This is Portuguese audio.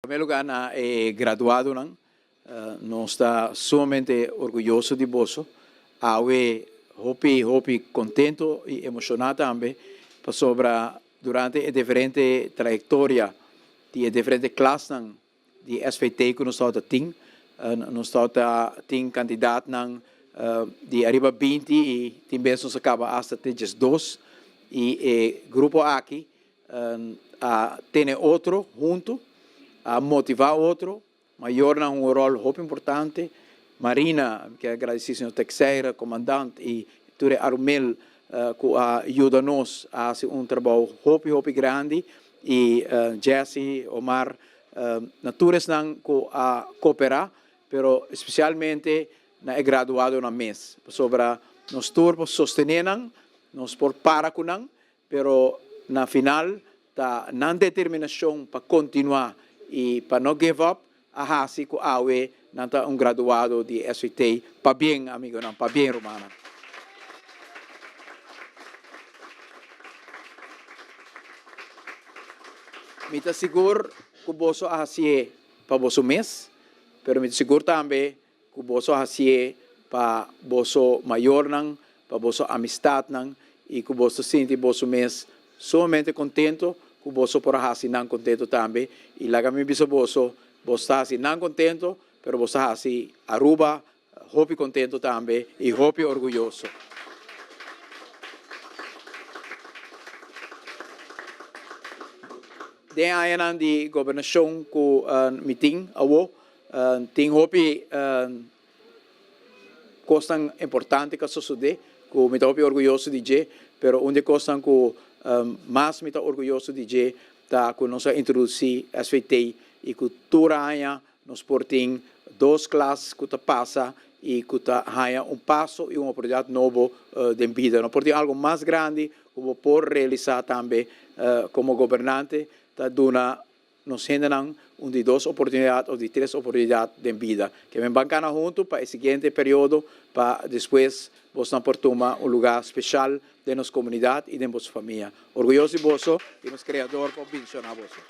primeiro lugar, graduado, nós está sumamente orgulhoso de você. Hopi contento e emocionado também sobre durante a diferente trajetória de diferente classes de SVT que nós tem candidato de arriba 20 e tem vezes acaba hasta 32 e grupo aqui tem outro junto a motivar outro maior rol muito importante. Marina, que agradecido ao Teixeira, comandante, e Ture Arumel, que ajuda-nos a fazer trabalho muito grande, e Jesse, Omar, naturales não cooperar, mas especialmente é graduado na mês. Sobre nós todos sostener, nós por para com mas na final, na determinação para continuar e para não give up, a hasi ko awe nanta graduado de SVT pa bien amigo pa bien Romana. Mita seguro que boso hasi pa boso mês, pero mita seguro também que boso hasi pa boso maior pa boso amistad e que boso sente boso mês somente contento, que boso por hasi contento também e laga mi biso boso você está assim, não contento, mas você está assim, Aruba, hopi contento também e hopi orgulhoso. Tem a de governação com meeting, tem hopi coisa importante que sucede, que me hopi orgulhoso de je, mas onde coisa que mais me orgulhoso de je, tá que nós introduzir SVT e cultura ainda nos portem 2 classes que passa e que há passo e uma oportunidade nova de vida. Não portem algo mais grande que por realizar também como governante, tá dona nos generam de 2 oportunidades ou de 3 oportunidades de vida. Que vem bancana junto para o seguinte período, para depois você por tomar lugar especial de nossa comunidade e de nossa família. Orgulhoso de você e nos criador para mencionar você.